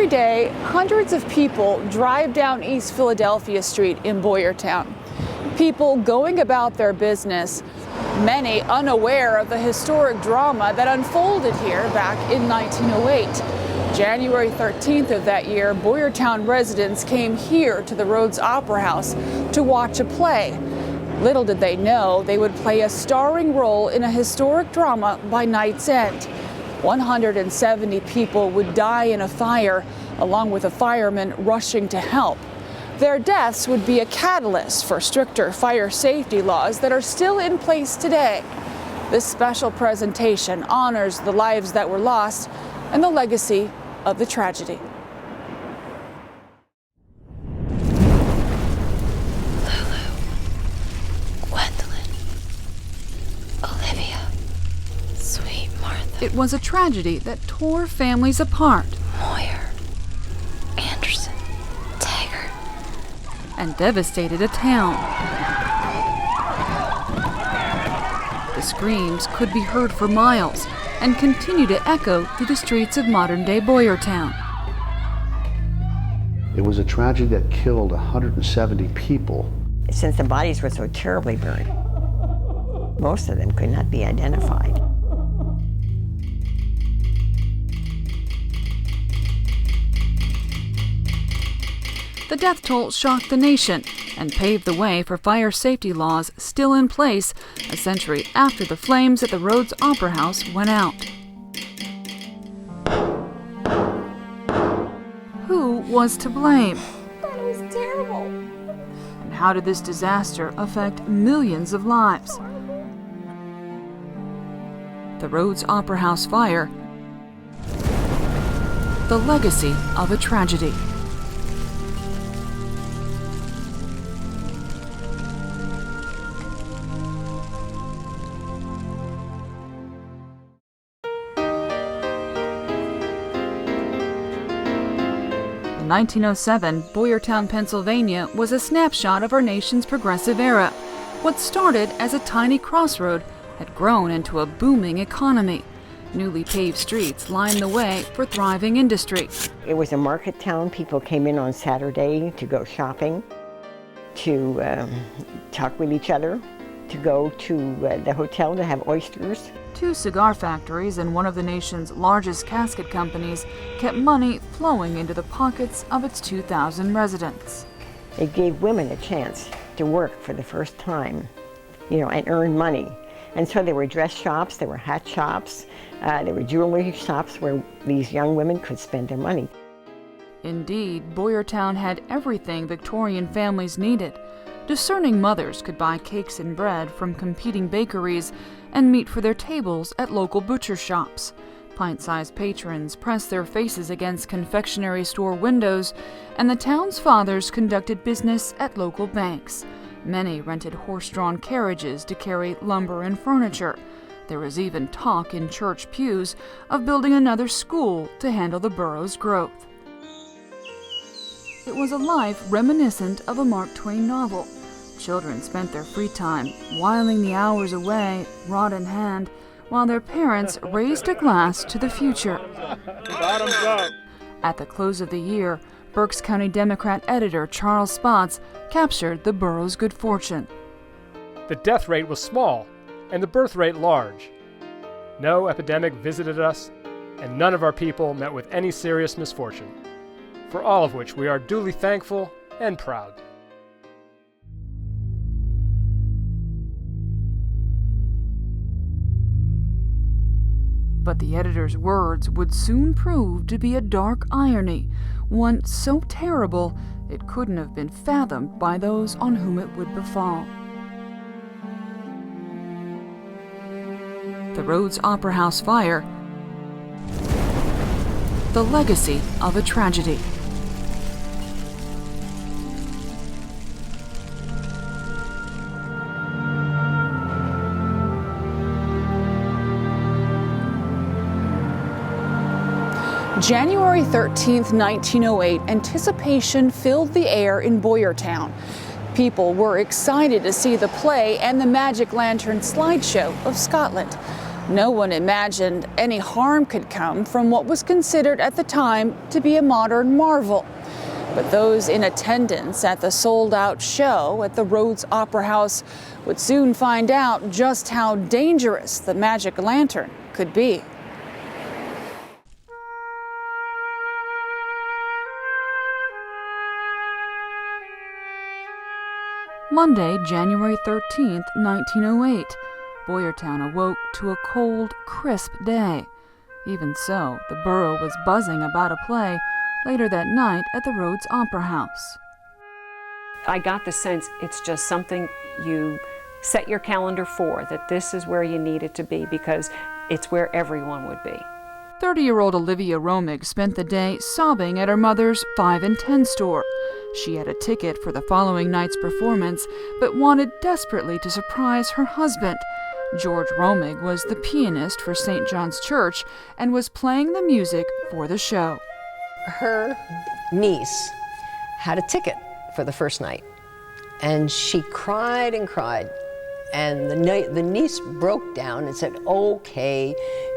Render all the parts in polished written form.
Every day, hundreds of people drive down East Philadelphia Street in Boyertown. People going about their business, many unaware of the historic drama that unfolded here back in 1908. January 13th of that year, Boyertown residents came here to the Rhoads Opera House to watch a play. Little did they know they would play a starring role in a historic drama by night's end. 170 people would die in a fire, along with a fireman rushing to help. Their deaths would be a catalyst for stricter fire safety laws that are still in place today. This special presentation honors the lives that were lost and the legacy of the tragedy. It was a tragedy that tore families apart. Moyer, Anderson, Taggart, and devastated a town. The screams could be heard for miles and continue to echo through the streets of modern-day Boyertown. It was a tragedy that killed 170 people. Since the bodies were so terribly burned, most of them could not be identified. The death toll shocked the nation and paved the way for fire safety laws still in place a century after the flames at the Rhoads Opera House went out. Who was to blame? That was terrible. And how did this disaster affect millions of lives? The Rhoads Opera House fire, the legacy of a tragedy. In 1907, Boyertown, Pennsylvania was a snapshot of our nation's progressive era. What started as a tiny crossroad had grown into a booming economy. Newly paved streets lined the way for thriving industry. It was a market town. People came in on Saturday to go shopping, to talk with each other, to go to the hotel to have oysters. 2 cigar factories and one of the nation's largest casket companies kept money flowing into the pockets of its 2,000 residents. It gave women a chance to work for the first time, and earn money. And so there were dress shops, there were hat shops, there were jewelry shops where these young women could spend their money. Indeed, Boyertown had everything Victorian families needed. Discerning mothers could buy cakes and bread from competing bakeries and meat for their tables at local butcher shops. Pint-sized patrons pressed their faces against confectionery store windows, and the town's fathers conducted business at local banks. Many rented horse-drawn carriages to carry lumber and furniture. There was even talk in church pews of building another school to handle the borough's growth. It was a life reminiscent of a Mark Twain novel. Children spent their free time whiling the hours away, rod in hand, while their parents raised a glass to the future. Bottoms up. At the close of the year, Berks County Democrat editor Charles Spots captured the borough's good fortune. The death rate was small and the birth rate large. No epidemic visited us, and none of our people met with any serious misfortune, for all of which we are duly thankful and proud. But the editor's words would soon prove to be a dark irony, one so terrible it couldn't have been fathomed by those on whom it would befall. The Rhoads Opera House fire, the legacy of a tragedy. January 13th, 1908, anticipation filled the air in Boyertown. People were excited to see the play and the Magic Lantern slideshow of Scotland. No one imagined any harm could come from what was considered at the time to be a modern marvel. But those in attendance at the sold-out show at the Rhoads Opera House would soon find out just how dangerous the magic lantern could be. Monday, January 13th, 1908. Boyertown awoke to a cold, crisp day. Even so, the borough was buzzing about a play later that night at the Rhoads Opera House. I got the sense it's just something you set your calendar for, that this is where you need it to be because it's where everyone would be. 30-year-old Olivia Romig spent the day sobbing at her mother's 5 and 10 store. She had a ticket for the following night's performance, but wanted desperately to surprise her husband. George Romig was the pianist for St. John's Church and was playing the music for the show. Her niece had a ticket for the first night, and she cried and cried. And the niece broke down and said, "Okay,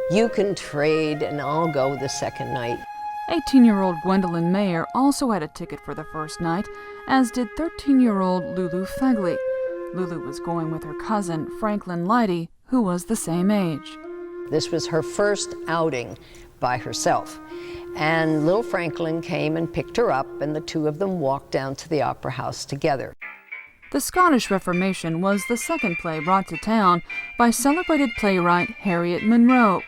you can trade and I'll go the second night." 18-year-old Gwendolyn Mayer also had a ticket for the first night, as did 13-year-old Lulu Fegley. Lulu was going with her cousin, Franklin Leidy, who was the same age. This was her first outing by herself. And little Franklin came and picked her up, and the two of them walked down to the Opera House together. The Scottish Reformation was the second play brought to town by celebrated playwright Harriet Monroe.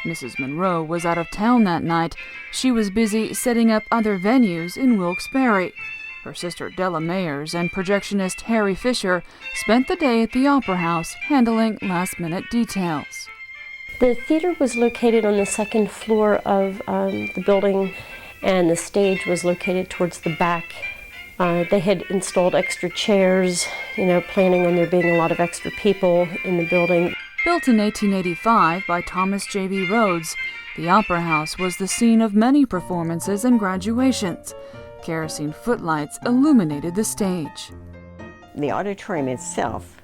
Mrs. Monroe was out of town that night. She was busy setting up other venues in Wilkes-Barre. Her sister Della Mayers and projectionist Harry Fisher spent the day at the Opera House handling last-minute details. The theater was located on the second floor of the building, and the stage was located towards the back. They had installed extra chairs, planning on there being a lot of extra people in the building. Built in 1885 by Thomas J.B. Rhoads, the Opera House was the scene of many performances and graduations. Kerosene footlights illuminated the stage. The auditorium itself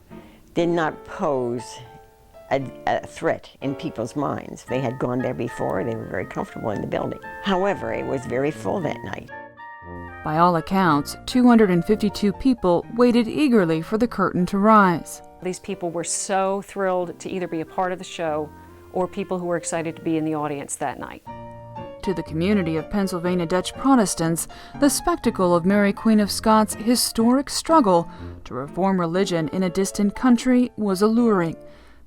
did not pose a threat in people's minds. They had gone there before. They were very comfortable in the building. However, it was very full that night. By all accounts, 252 people waited eagerly for the curtain to rise. These people were so thrilled to either be a part of the show or people who were excited to be in the audience that night. To the community of Pennsylvania Dutch Protestants, the spectacle of Mary Queen of Scots' historic struggle to reform religion in a distant country was alluring.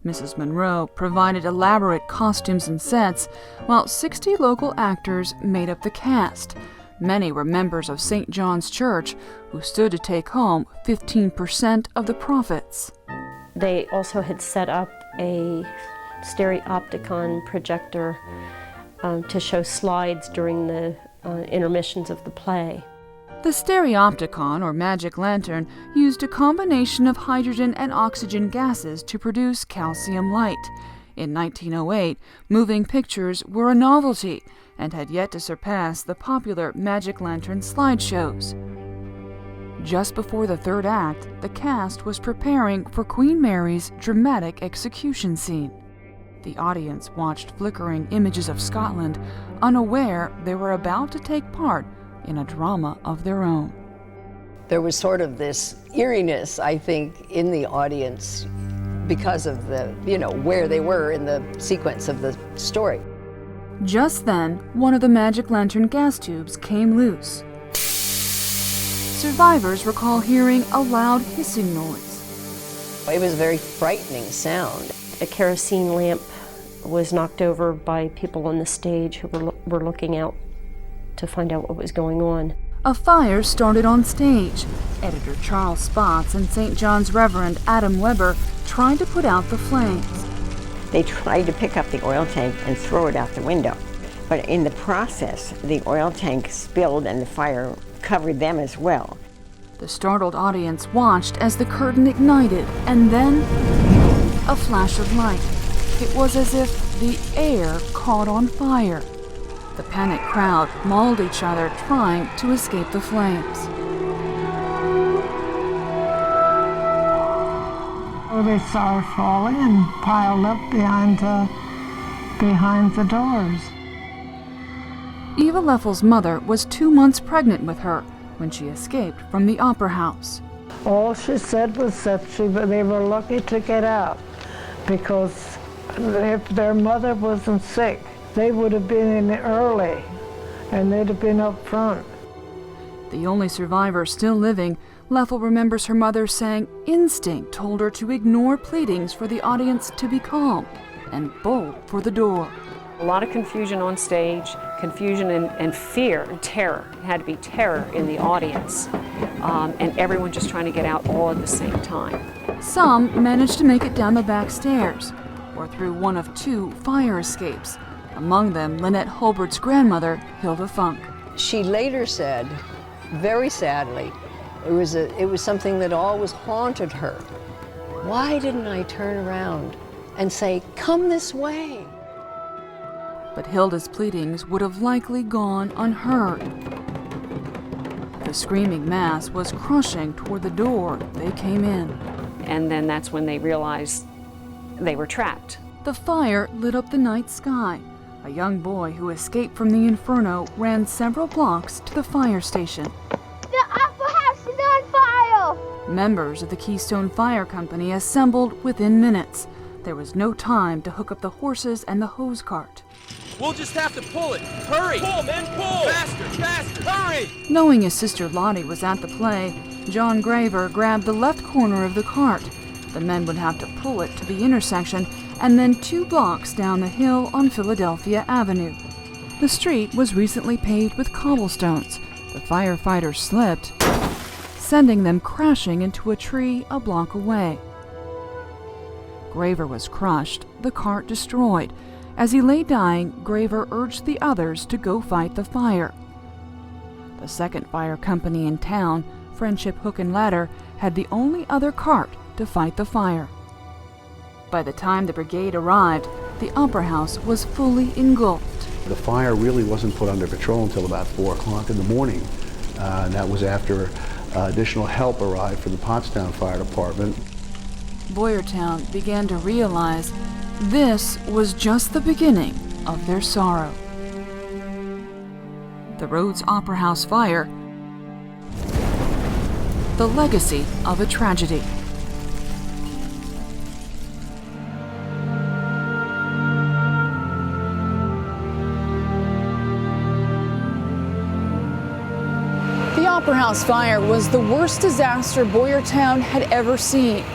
Mrs. Monroe provided elaborate costumes and sets, while 60 local actors made up the cast. Many were members of St. John's Church, who stood to take home 15% of the profits. They also had set up a stereopticon projector to show slides during the intermissions of the play. The stereopticon, or magic lantern, used a combination of hydrogen and oxygen gases to produce calcium light. In 1908, moving pictures were a novelty and had yet to surpass the popular magic lantern slideshows. Just before the third act, the cast was preparing for Queen Mary's dramatic execution scene. The audience watched flickering images of Scotland, unaware they were about to take part in a drama of their own. There was sort of this eeriness, I think, in the audience because of the, where they were in the sequence of the story. Just then, one of the magic lantern gas tubes came loose. Survivors recall hearing a loud hissing noise. It was a very frightening sound. A kerosene lamp was knocked over by people on the stage who were looking out to find out what was going on. A fire started on stage. Editor Charles Spots and St. John's Reverend Adam Weber tried to put out the flames. They tried to pick up the oil tank and throw it out the window. But in the process, the oil tank spilled and the fire covered them as well. The startled audience watched as the curtain ignited, and then a flash of light. It was as if the air caught on fire. The panicked crowd mauled each other, trying to escape the flames. They started falling and piled up behind the doors. Eva Leffel's mother was 2 months pregnant with her when she escaped from the Opera House. All she said was that they were lucky to get out, because if their mother wasn't sick, they would have been in early and they'd have been up front. The only survivor still living, Leffel remembers her mother saying instinct told her to ignore pleadings for the audience to be calm and bolt for the door. A lot of confusion on stage, confusion and fear and terror. It had to be terror in the audience, and everyone just trying to get out all at the same time. Some managed to make it down the back stairs or through one of 2 fire escapes, among them Lynette Holbert's grandmother, Hilda Funk. She later said, very sadly, it was something that always haunted her. Why didn't I turn around and say, "Come this way"? But Hilda's pleadings would have likely gone unheard. The screaming mass was crushing toward the door they came in. And then that's when they realized they were trapped. The fire lit up the night sky. A young boy who escaped from the inferno ran several blocks to the fire station. The Opera House is on fire! Members of the Keystone Fire Company assembled within minutes. There was no time to hook up the horses and the hose cart. We'll just have to pull it. Hurry! Pull, men, pull! Faster, faster, hurry! Knowing his sister Lottie was at the play, John Graver grabbed the left corner of the cart. The men would have to pull it to the intersection and then 2 blocks down the hill on Philadelphia Avenue. The street was recently paved with cobblestones. The firefighters slipped, sending them crashing into a tree a block away. Graver was crushed, the cart destroyed. As he lay dying, Graver urged the others to go fight the fire. The second fire company in town, Friendship Hook and Ladder, had the only other cart to fight the fire. By the time the brigade arrived, the Opera House was fully engulfed. The fire really wasn't put under control until about 4 o'clock in the morning. And that was after additional help arrived from the Pottstown Fire Department. Boyertown began to realize this was just the beginning of their sorrow. The Rhoads Opera House fire, the legacy of a tragedy. The Opera House fire was the worst disaster Boyertown had ever seen.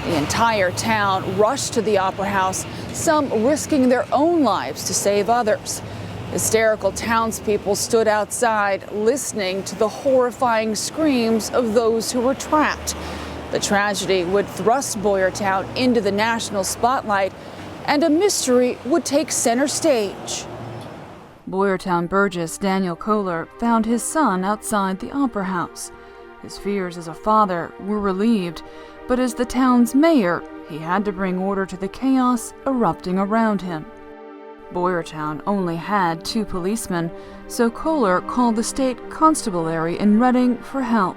The entire town rushed to the Opera House, some risking their own lives to save others. Hysterical townspeople stood outside, listening to the horrifying screams of those who were trapped. The tragedy would thrust Boyertown into the national spotlight, and a mystery would take center stage. Boyertown Burgess Daniel Kohler found his son outside the Opera House. His fears as a father were relieved, but as the town's mayor, he had to bring order to the chaos erupting around him. Boyertown only had 2 policemen, so Kohler called the state constabulary in Reading for help.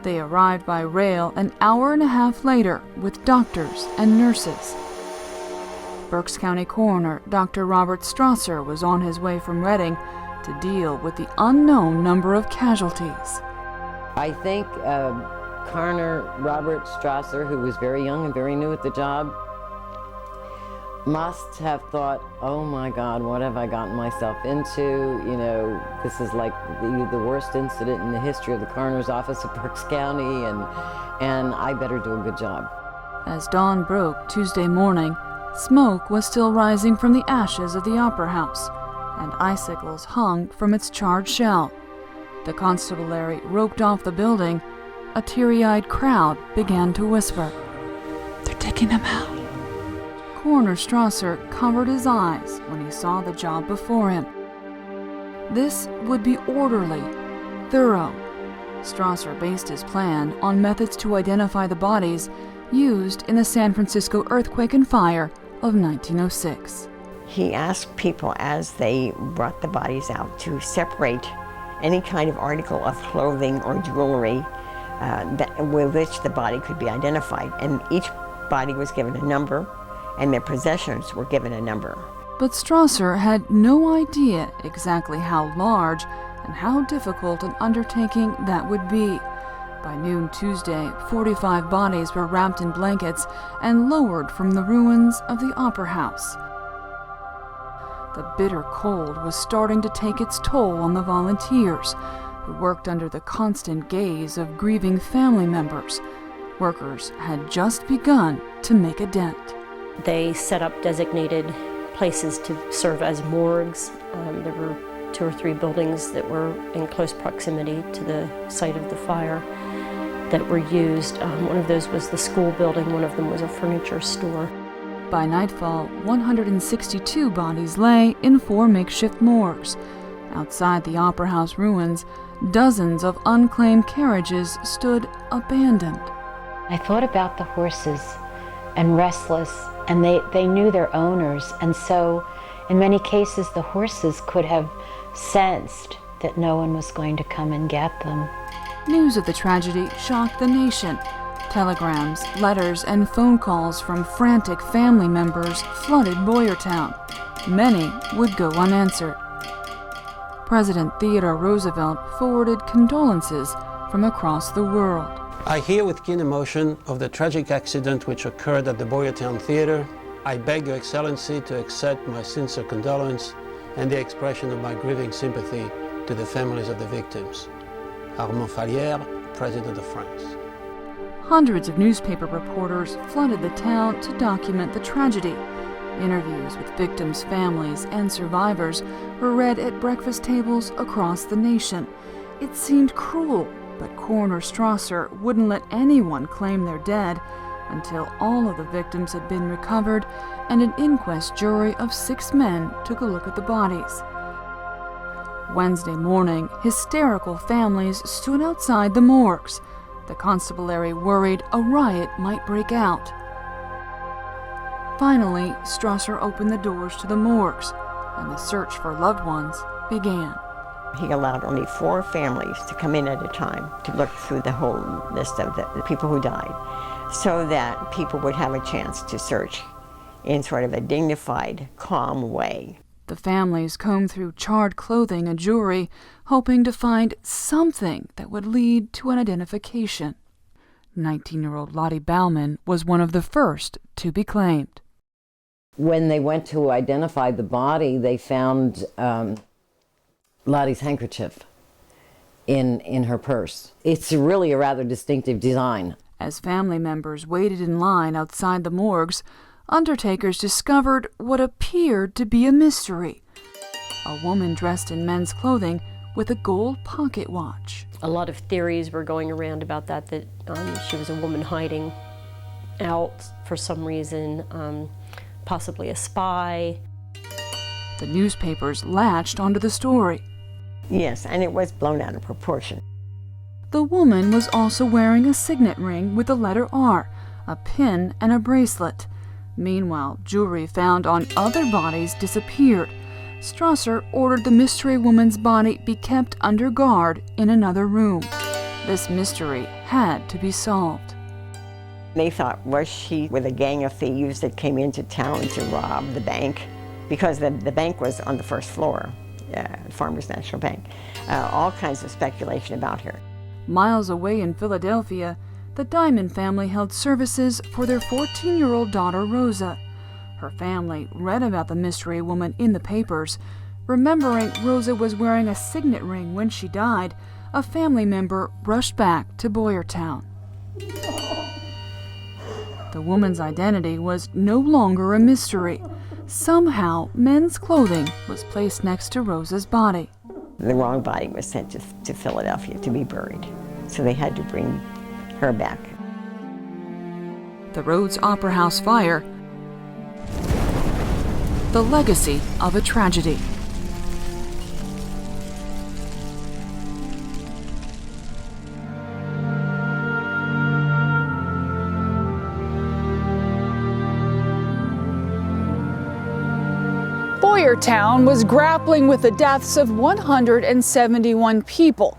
They arrived by rail an hour and a half later with doctors and nurses. Berks County Coroner Dr. Robert Strasser was on his way from Reading to deal with the unknown number of casualties. I think Coroner Robert Strasser, who was very young and very new at the job, must have thought, oh my God, what have I gotten myself into? You know, this is like the worst incident in the history of the coroner's office of Berks County, and I better do a good job. As dawn broke Tuesday morning, smoke was still rising from the ashes of the Opera House, and icicles hung from its charred shell. The constabulary roped off the building. A teary-eyed crowd began to whisper, "They're taking them out." Coroner Strasser covered his eyes when he saw the job before him. This would be orderly, thorough. Strasser based his plan on methods to identify the bodies used in the San Francisco earthquake and fire of 1906. He asked people as they brought the bodies out to separate any kind of article of clothing or jewelry with which the body could be identified. And each body was given a number, and their possessions were given a number. But Strasser had no idea exactly how large and how difficult an undertaking that would be. By noon Tuesday, 45 bodies were wrapped in blankets and lowered from the ruins of the Opera House. The bitter cold was starting to take its toll on the volunteers, who worked under the constant gaze of grieving family members. Workers had just begun to make a dent. They set up designated places to serve as morgues. There were 2 or 3 buildings that were in close proximity to the site of the fire that were used. One of those was the school building, one of them was a furniture store. By nightfall, 162 bodies lay in 4 makeshift morgues. Outside the Opera House ruins, dozens of unclaimed carriages stood abandoned. I thought about the horses and restless, and they knew their owners, and so in many cases the horses could have sensed that no one was going to come and get them. News of the tragedy shocked the nation. Telegrams, letters, and phone calls from frantic family members flooded Boyertown. Many would go unanswered. President Theodore Roosevelt forwarded condolences from across the world. I hear with keen emotion of the tragic accident which occurred at the Boyertown Theater. I beg Your Excellency to accept my sincere condolence and the expression of my grieving sympathy to the families of the victims. Armand Fallière, President of France. Hundreds of newspaper reporters flooded the town to document the tragedy. Interviews with victims' families and survivors were read at breakfast tables across the nation. It seemed cruel, but Coroner Strasser wouldn't let anyone claim their dead until all of the victims had been recovered and an inquest jury of 6 men took a look at the bodies. Wednesday morning, hysterical families stood outside the morgues. The constabulary worried a riot might break out. Finally, Strasser opened the doors to the morgues, and the search for loved ones began. He allowed only 4 families to come in at a time to look through the whole list of the people who died, so that people would have a chance to search in sort of a dignified, calm way. The families combed through charred clothing and jewelry, hoping to find something that would lead to an identification. 19-year-old Lottie Bauman was one of the first to be claimed. When they went to identify the body, they found Lottie's handkerchief in her purse. It's really a rather distinctive design. As family members waited in line outside the morgues, undertakers discovered what appeared to be a mystery. A woman dressed in men's clothing with a gold pocket watch. A lot of theories were going around about that she was a woman hiding out for some reason, possibly a spy. The newspapers latched onto the story. Yes, and it was blown out of proportion. The woman was also wearing a signet ring with the letter R, a pin, and a bracelet. Meanwhile, jewelry found on other bodies disappeared. Strasser ordered the mystery woman's body be kept under guard in another room. This mystery had to be solved. They thought, was she with a gang of thieves that came into town to rob the bank? Because the bank was on the first floor, Farmers National Bank. All kinds of speculation about her. Miles away in Philadelphia, the Diamond family held services for their 14-year-old daughter, Rosa. Her family read about the mystery woman in the papers. Remembering Rosa was wearing a signet ring when she died, a family member rushed back to Boyertown. The woman's identity was no longer a mystery. Somehow, men's clothing was placed next to Rosa's body. The wrong body was sent to Philadelphia to be buried, so they had to bring her back. The Rhoads Opera House fire, the legacy of a tragedy. Boyertown was grappling with the deaths of 171 people.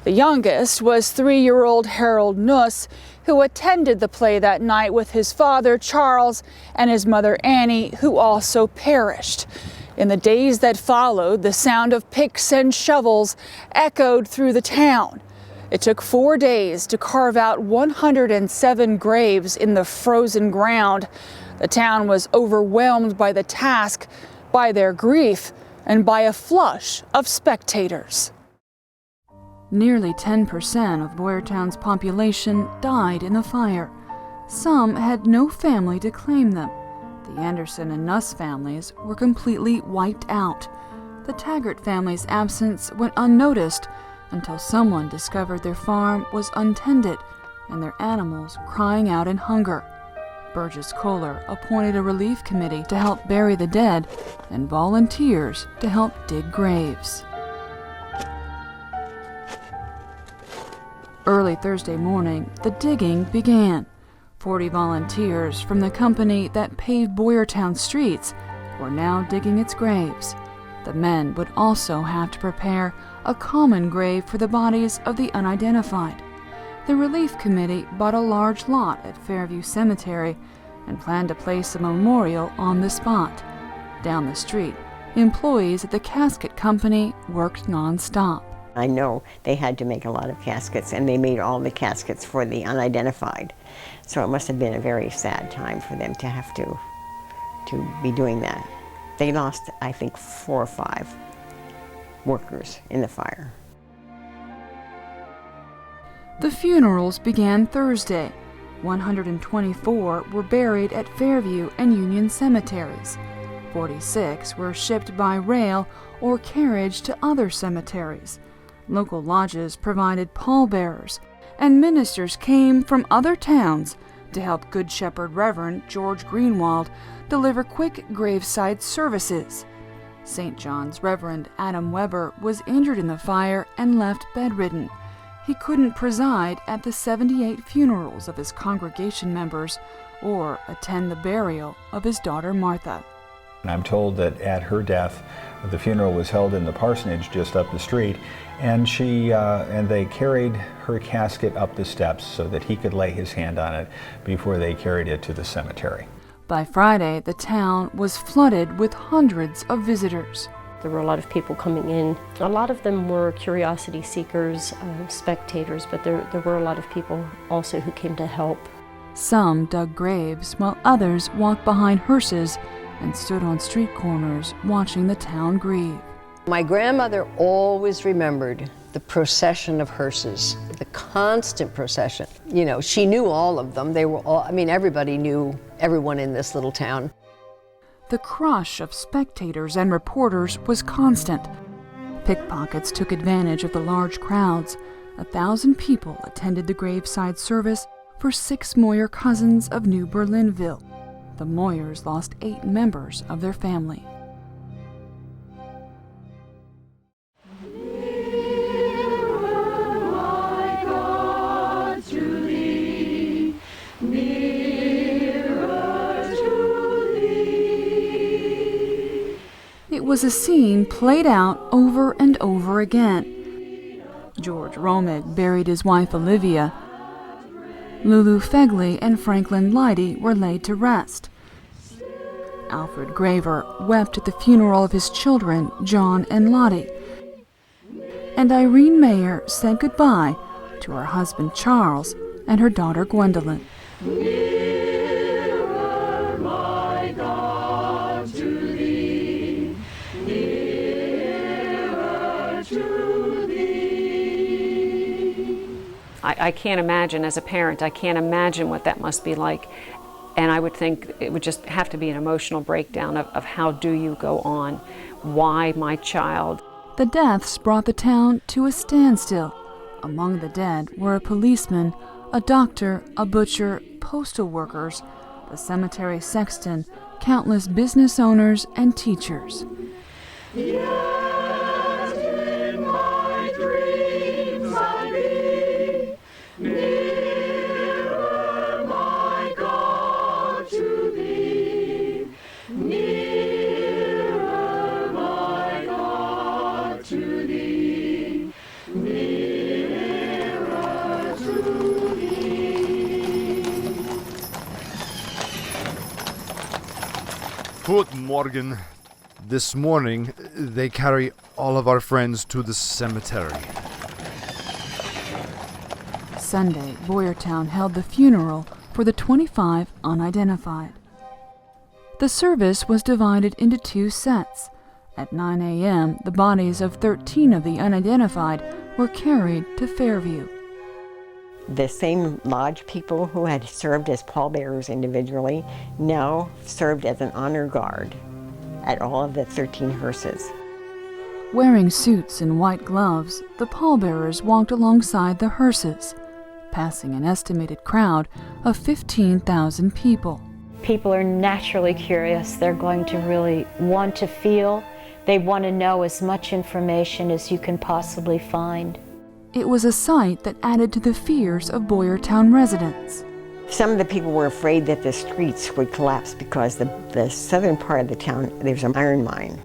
The youngest was 3-year-old Harold Nuss, who attended the play that night with his father, Charles, and his mother, Annie, who also perished. In the days that followed, the sound of picks and shovels echoed through the town. It took 4 days to carve out 107 graves in the frozen ground. The town was overwhelmed by the task, by their grief, and by a flush of spectators. Nearly 10% of Boyertown's population died in the fire. Some had no family to claim them. The Anderson and Nuss families were completely wiped out. The Taggart family's absence went unnoticed until someone discovered their farm was untended and their animals crying out in hunger. Burgess Kohler appointed a relief committee to help bury the dead and volunteers to help dig graves. Early Thursday morning, the digging began. 40 volunteers from the company that paved Boyertown streets were now digging its graves. The men would also have to prepare a common grave for the bodies of the unidentified. The relief committee bought a large lot at Fairview Cemetery and planned to place a memorial on the spot. Down the street, employees at the casket company worked non-stop. I know they had to make a lot of caskets, and they made all the caskets for the unidentified. So it must have been a very sad time for them to have to be doing that. They lost, I think, 4 or 5 workers in the fire. The funerals began Thursday. 124 were buried at Fairview and Union cemeteries. 46 were shipped by rail or carriage to other cemeteries. Local lodges provided pallbearers, and ministers came from other towns to help Good Shepherd Reverend George Greenwald deliver quick graveside services. St. John's Reverend Adam Weber was injured in the fire and left bedridden. He couldn't preside at the 78 funerals of his congregation members or attend the burial of his daughter Martha. And I'm told that at her death, the funeral was held in the parsonage just up the street, and they carried her casket up the steps so that he could lay his hand on it before they carried it to the cemetery. By Friday, the town was flooded with hundreds of visitors. There were a lot of people coming in. A lot of them were curiosity seekers, spectators, but there were a lot of people also who came to help. Some dug graves, while others walked behind hearses and stood on street corners watching the town grieve. My grandmother always remembered the procession of hearses, the constant procession. You know, she knew all of them. They were all, I mean, everybody knew everyone in this little town. The crush of spectators and reporters was constant. Pickpockets took advantage of the large crowds. 1,000 people attended the graveside service for 6 Moyer cousins of New Berlinville. The Moyers lost 8 members of their family. It was a scene played out over and over again. George Romig buried his wife Olivia. Lulu Fegley and Franklin Leidy were laid to rest. Alfred Graver wept at the funeral of his children, John and Lottie. And Irene Mayer said goodbye to her husband Charles and her daughter Gwendolyn. I can't imagine, as a parent, I can't imagine what that must be like. And I would think it would just have to be an emotional breakdown of how do you go on? Why my child? The deaths brought the town to a standstill. Among the dead were a policeman, a doctor, a butcher, postal workers, the cemetery sexton, countless business owners, and teachers. Guten Morgen. This morning, they carry all of our friends to the cemetery. Sunday, Boyertown held the funeral for the 25 unidentified. The service was divided into 2 sets. At 9 a.m., the bodies of 13 of the unidentified were carried to Fairview. The same lodge people who had served as pallbearers individually now served as an honor guard at all of the 13 hearses. Wearing suits and white gloves, the pallbearers walked alongside the hearses, passing an estimated crowd of 15,000 people. People are naturally curious. They're going to really want to feel. They want to know as much information as you can possibly find. It was a sight that added to the fears of Boyertown residents. Some of the people were afraid that the streets would collapse because the southern part of the town, there's an iron mine.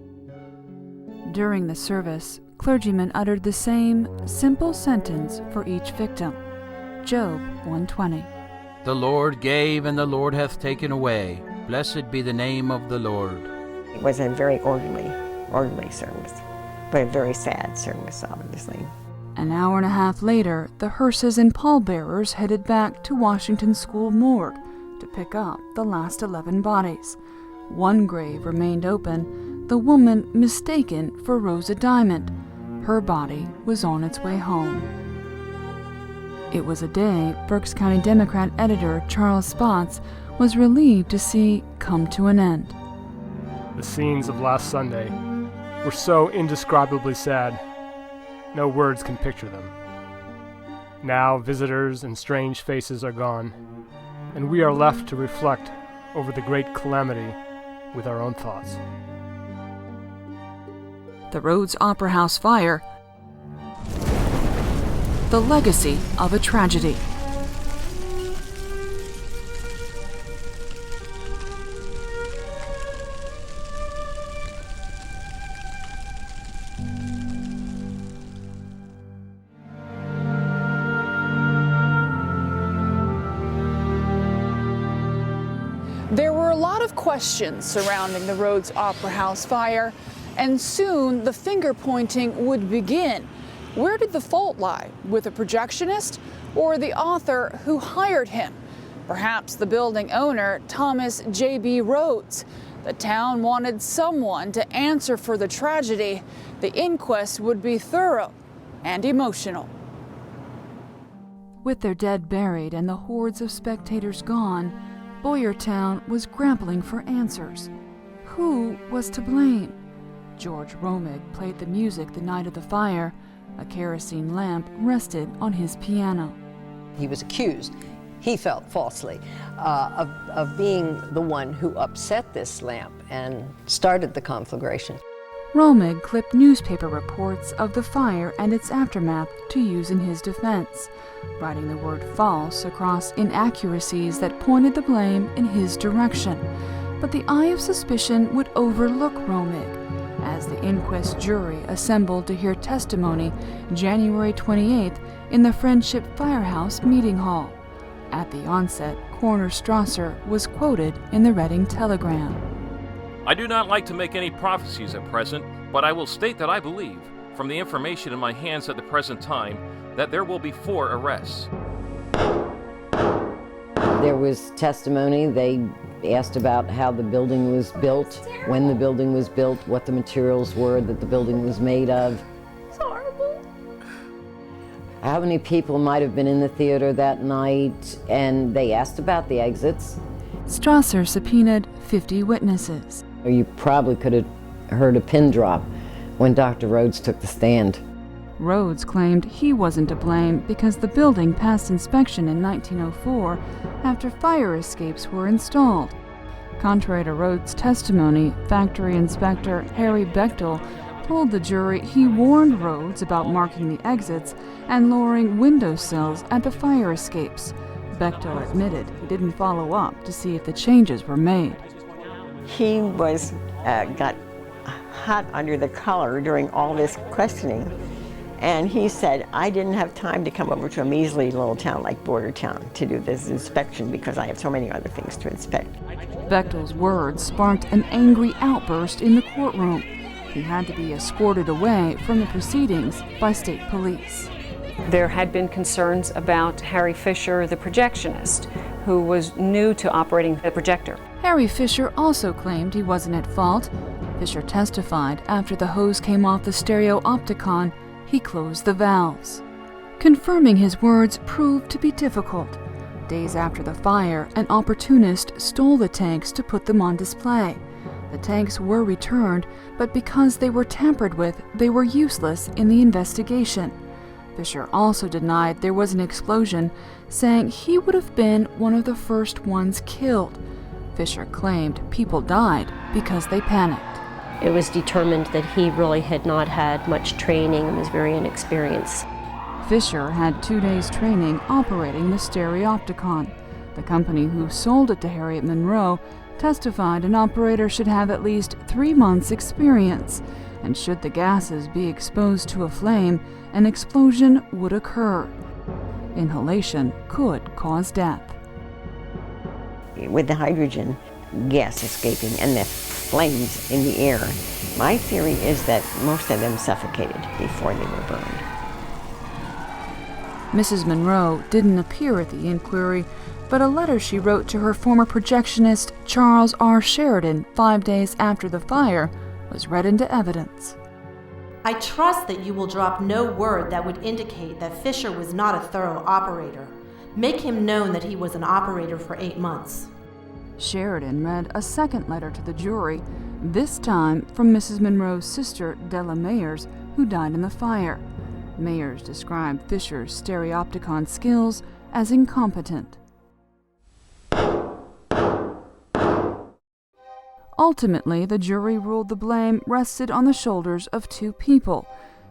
During the service, clergymen uttered the same simple sentence for each victim. Job 1:20. The Lord gave and the Lord hath taken away. Blessed be the name of the Lord. It was a very orderly service, but a very sad service, obviously. An hour and a half later, the hearses and pallbearers headed back to Washington School Morgue to pick up the last 11 bodies. One grave remained open, the woman mistaken for Rosa Diamond. Her body was on its way home. It was a day Berks County Democrat editor Charles Spots was relieved to see come to an end. The scenes of last Sunday were so indescribably sad. No words can picture them. Now visitors and strange faces are gone, and we are left to reflect over the great calamity with our own thoughts. The Rhoads Opera House fire, the legacy of a tragedy. There were a lot of questions surrounding the Rhoads Opera House fire, and soon the finger-pointing would begin. Where did the fault lie? With a projectionist or the author who hired him? Perhaps the building owner, Thomas J.B. Rhoads. The town wanted someone to answer for the tragedy. The inquest would be thorough and emotional. With their dead buried and the hordes of spectators gone, Boyertown was grappling for answers. Who was to blame? George Romig played the music the night of the fire. A kerosene lamp rested on his piano. He was accused, he felt falsely, of being the one who upset this lamp and started the conflagration. Romig clipped newspaper reports of the fire and its aftermath to use in his defense, writing the word false across inaccuracies that pointed the blame in his direction. But the eye of suspicion would overlook Romig. As the inquest jury assembled to hear testimony January 28th in the Friendship Firehouse meeting hall. At the onset, Coroner Strasser was quoted in the Reading Telegram. I do not like to make any prophecies at present, but I will state that I believe, from the information in my hands at the present time, that there will be 4 arrests. There was testimony. They asked about how the building was built, when the building was built, what the materials were that the building was made of. It's horrible. How many people might have been in the theater that night, and they asked about the exits. Strasser subpoenaed 50 witnesses. You probably could have heard a pin drop when Dr. Rhoads took the stand. Rhoads claimed he wasn't to blame because the building passed inspection in 1904 after fire escapes were installed. Contrary to Rhoads' testimony, factory inspector Harry Bechtel told the jury he warned Rhoads about marking the exits and lowering windowsills at the fire escapes. Bechtel admitted he didn't follow up to see if the changes were made. He got hot under the collar during all this questioning. And he said, I didn't have time to come over to a measly little town like Boyertown to do this inspection because I have so many other things to inspect. Bechtel's words sparked an angry outburst in the courtroom. He had to be escorted away from the proceedings by state police. There had been concerns about Harry Fisher, the projectionist, who was new to operating the projector. Harry Fisher also claimed he wasn't at fault. Fisher testified after the hose came off the stereopticon, he closed the valves. Confirming his words proved to be difficult. Days after the fire, an opportunist stole the tanks to put them on display. The tanks were returned, but because they were tampered with, they were useless in the investigation. Fisher also denied there was an explosion, saying he would have been one of the first ones killed. Fisher claimed people died because they panicked. It was determined that he really had not had much training and was very inexperienced. Fisher had 2 days training operating the stereopticon. The company who sold it to Harriet Monroe testified an operator should have at least 3 months' experience, and should the gases be exposed to a flame, an explosion would occur. Inhalation could cause death. With the hydrogen gas escaping and the flames in the air, my theory is that most of them suffocated before they were burned. Mrs. Monroe didn't appear at the inquiry, but a letter she wrote to her former projectionist Charles R. Sheridan 5 days after the fire was read into evidence. I trust that you will drop no word that would indicate that Fisher was not a thorough operator. Make him known that he was an operator for 8 months. Sheridan read a second letter to the jury, this time from Mrs. Monroe's sister, Della Mayers, who died in the fire. Mayers described Fisher's stereopticon skills as incompetent. Ultimately, the jury ruled the blame rested on the shoulders of 2 people,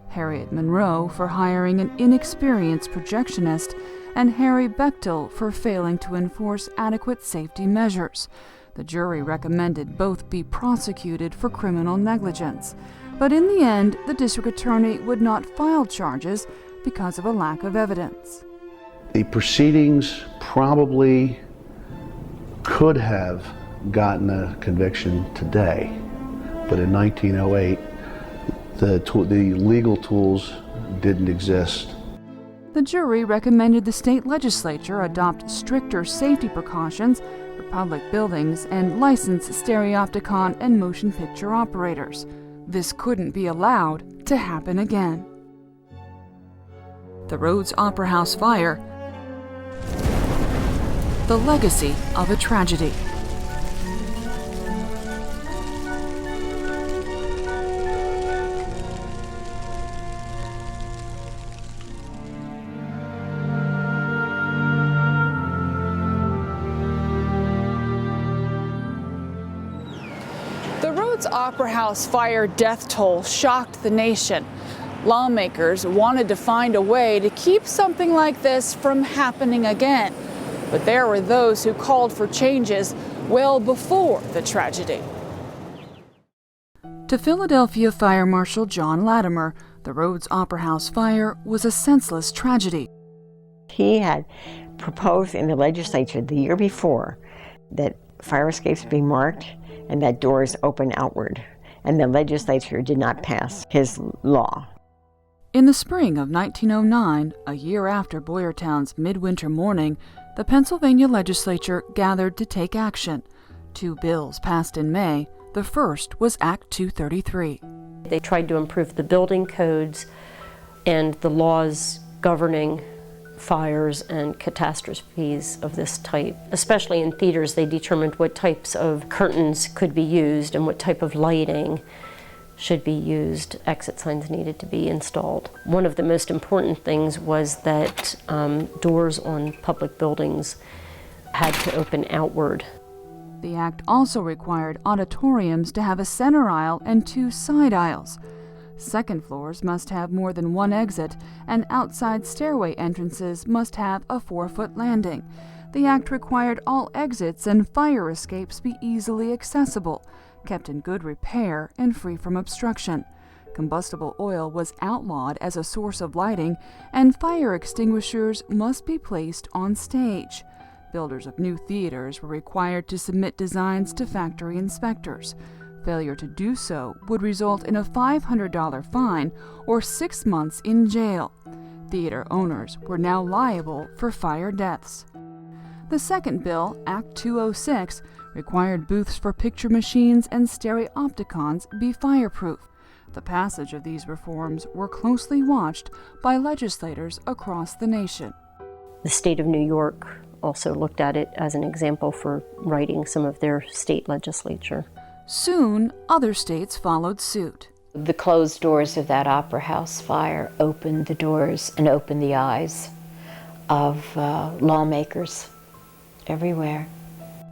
Harriet Monroe for hiring an inexperienced projectionist, and Harry Bechtel for failing to enforce adequate safety measures. The jury recommended both be prosecuted for criminal negligence, but in the end, the district attorney would not file charges because of a lack of evidence. The proceedings probably could have gotten a conviction today, but in 1908, the legal tools didn't exist. The jury recommended the state legislature adopt stricter safety precautions for public buildings and license stereopticon and motion picture operators. This couldn't be allowed to happen again. The Rhoads Opera House fire, the legacy of a tragedy. The Rhoads Opera House fire death toll shocked the nation. Lawmakers wanted to find a way to keep something like this from happening again. But there were those who called for changes well before the tragedy. To Philadelphia Fire Marshal John Latimer, the Rhoads Opera House fire was a senseless tragedy. He had proposed in the legislature the year before that fire escapes be marked and that doors open outward, and the legislature did not pass his law. In the spring of 1909, a year after Boyertown's midwinter morning, the Pennsylvania legislature gathered to take action. 2 bills passed in May. The first was Act 233. They tried to improve the building codes and the laws governing fires and catastrophes of this type. Especially in theaters, they determined what types of curtains could be used and what type of lighting should be used. Exit signs needed to be installed. One of the most important things was that doors on public buildings had to open outward. The act also required auditoriums to have a center aisle and 2 side aisles. Second floors must have more than 1 exit, and outside stairway entrances must have a 4-foot landing. The act required all exits and fire escapes be easily accessible, kept in good repair, and free from obstruction. Combustible oil was outlawed as a source of lighting, and fire extinguishers must be placed on stage. Builders of new theaters were required to submit designs to factory inspectors. Failure to do so would result in a $500 fine or 6 months in jail. Theater owners were now liable for fire deaths. The second bill, Act 206, required booths for picture machines and stereopticons be fireproof. The passage of these reforms were closely watched by legislators across the nation. The state of New York also looked at it as an example for writing some of their state legislature. Soon, other states followed suit. The closed doors of that opera house fire opened the doors and opened the eyes of lawmakers everywhere.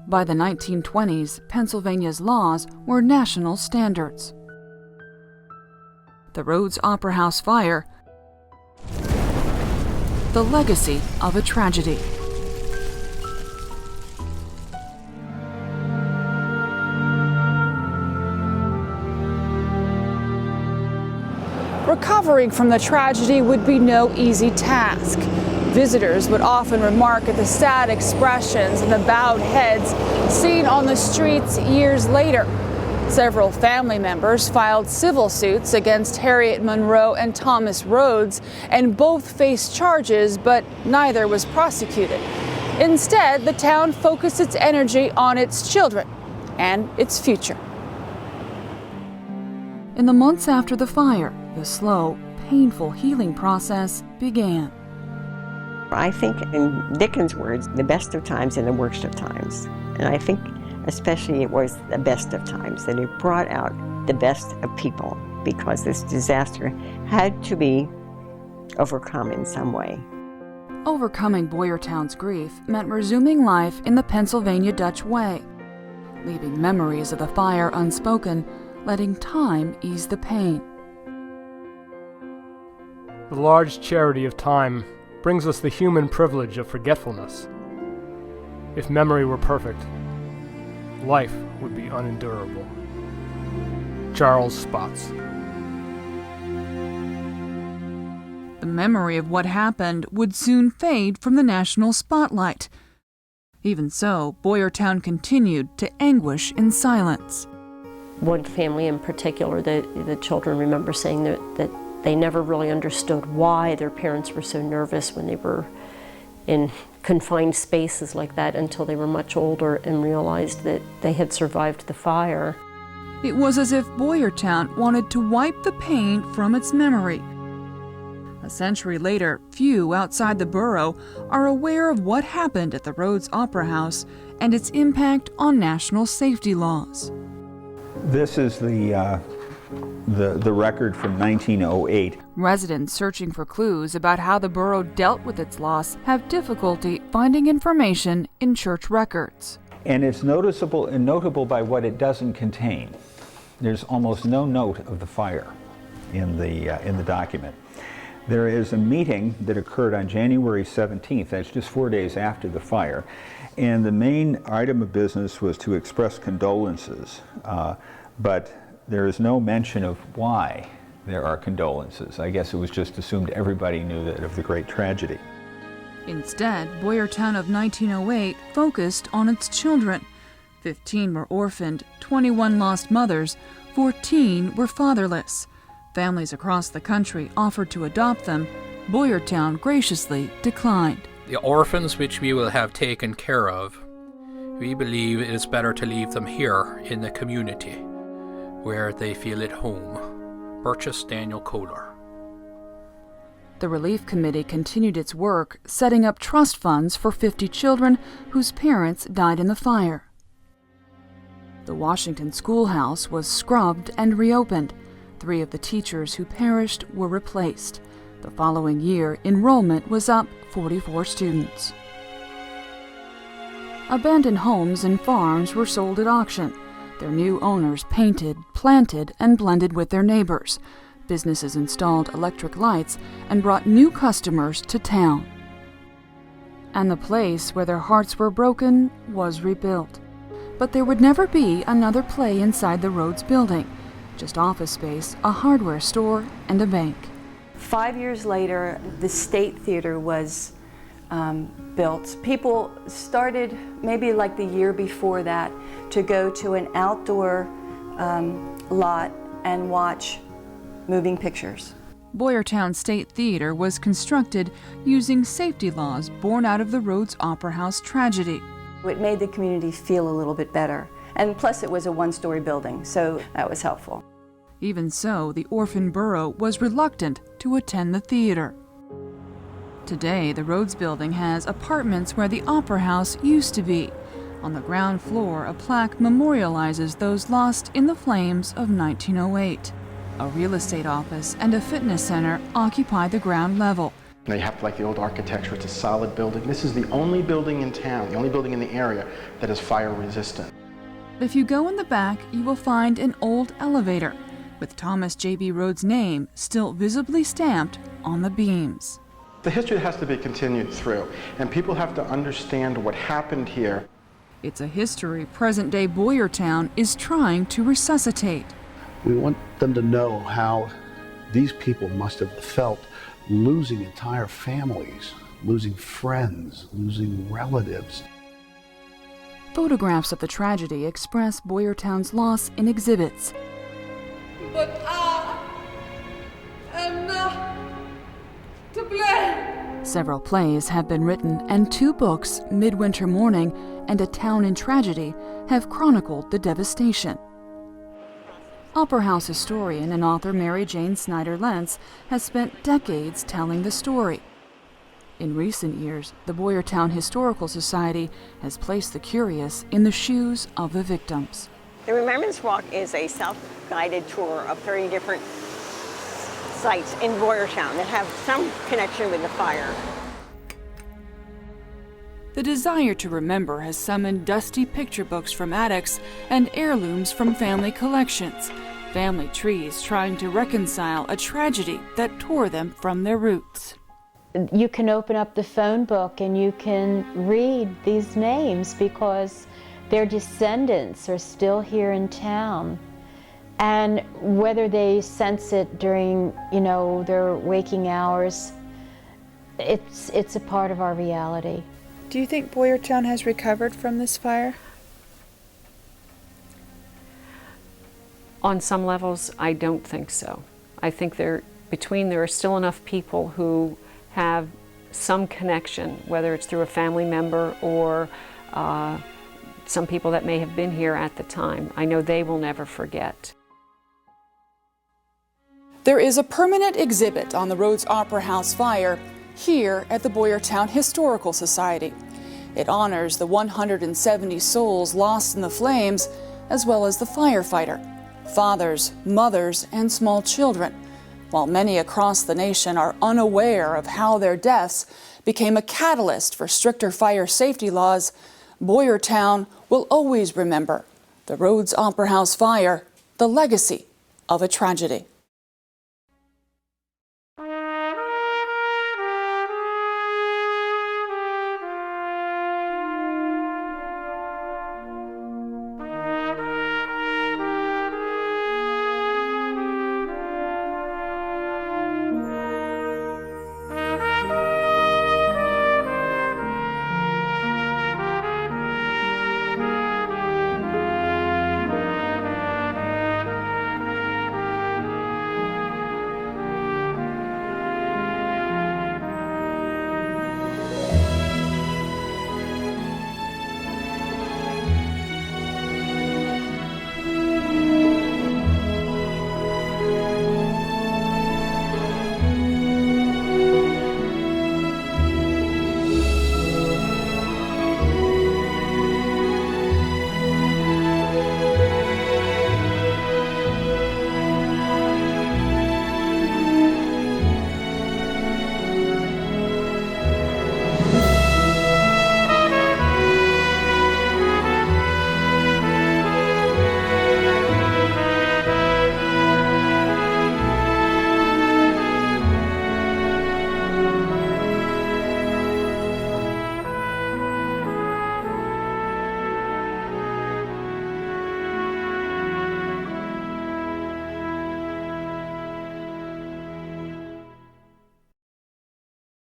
By the 1920s, Pennsylvania's laws were national standards. The Rhoads Opera House fire, the legacy of a tragedy. Recovering from the tragedy would be no easy task. Visitors would often remark at the sad expressions and the bowed heads seen on the streets years later. Several family members filed civil suits against Harriet Monroe and Thomas Rhoads, and both faced charges, but neither was prosecuted. Instead, the town focused its energy on its children and its future. In the months after the fire, the slow, painful healing process began. I think, in Dickens' words, the best of times and the worst of times. And I think especially it was the best of times, that it brought out the best of people, because this disaster had to be overcome in some way. Overcoming Boyertown's grief meant resuming life in the Pennsylvania Dutch way, leaving memories of the fire unspoken, letting time ease the pain. The large charity of time brings us the human privilege of forgetfulness. If memory were perfect, life would be unendurable. Charles Spots. The memory of what happened would soon fade from the national spotlight. Even so, Boyertown continued to anguish in silence. One family in particular, the children remember saying that they never really understood why their parents were so nervous when they were in confined spaces like that until they were much older and realized that they had survived the fire. It was as if Boyertown wanted to wipe the pain from its memory. A century later, few outside the borough are aware of what happened at the Rhoads Opera House and its impact on national safety laws. This is the record from 1908. Residents searching for clues about how the borough dealt with its loss have difficulty finding information in church records. And it's noticeable and notable by what it doesn't contain. There's almost no note of the fire in the document. There is a meeting that occurred on January 17th, that's just 4 days after the fire, and the main item of business was to express condolences, but there is no mention of why there are condolences. I guess it was just assumed everybody knew that of the great tragedy. Instead, Boyertown of 1908 focused on its children. 15 were orphaned, 21 lost mothers, 14 were fatherless. Families across the country offered to adopt them. Boyertown graciously declined. The orphans which we will have taken care of, we believe it is better to leave them here in the community, where they feel at home. Burgess Daniel Kohler. The Relief Committee continued its work, setting up trust funds for 50 children whose parents died in the fire. The Washington schoolhouse was scrubbed and reopened. 3 of the teachers who perished were replaced. The following year, enrollment was up 44 students. Abandoned homes and farms were sold at auction. Their new owners painted, planted, and blended with their neighbors. Businesses installed electric lights and brought new customers to town. And the place where their hearts were broken was rebuilt. But there would never be another play inside the Rhoads building. Just office space, a hardware store, and a bank. 5 years later, the State Theater was built. People started, maybe like the year before that, to go to an outdoor lot and watch moving pictures. Boyertown State Theater was constructed using safety laws born out of the Rhoads Opera House tragedy. It made the community feel a little bit better. And plus it was a one-story building, so that was helpful. Even so, the orphan borough was reluctant to attend the theater. Today, the Rhoads building has apartments where the Opera House used to be. On the ground floor, a plaque memorializes those lost in the flames of 1908. A real estate office and a fitness center occupy the ground level. They have like the old architecture, it's a solid building. This is the only building in town, the only building in the area that is fire resistant. If you go in the back, you will find an old elevator with Thomas J.B. Rhoads' name still visibly stamped on the beams. The history has to be continued through, and people have to understand what happened here. It's a history present-day Boyertown is trying to resuscitate. We want them to know how these people must have felt losing entire families, losing friends, losing relatives. Photographs of the tragedy express Boyertown's loss in exhibits. But I am not to blame. Several plays have been written, and 2 books, Midwinter Morning and A Town in Tragedy, have chronicled the devastation. Opera House historian and author Mary Jane Snyder-Lentz has spent decades telling the story. In recent years, the Boyertown Historical Society has placed the curious in the shoes of the victims. The Remembrance Walk is a self-guided tour of 30 different sites in Boyertown that have some connection with the fire. The desire to remember has summoned dusty picture books from attics and heirlooms from family collections, family trees trying to reconcile a tragedy that tore them from their roots. You can open up the phone book and you can read these names because their descendants are still here in town. And whether they sense it during, their waking hours, it's a part of our reality. Do you think Boyertown has recovered from this fire? On some levels, I don't think so. I think there are still enough people who have some connection, whether it's through a family member or some people that may have been here at the time. I know they will never forget. There is a permanent exhibit on the Rhoads Opera House fire here at the Boyertown Historical Society. It honors the 170 souls lost in the flames, as well as the firefighter, fathers, mothers, and small children. While many across the nation are unaware of how their deaths became a catalyst for stricter fire safety laws, Boyertown will always remember the Rhoads Opera House fire, the legacy of a tragedy.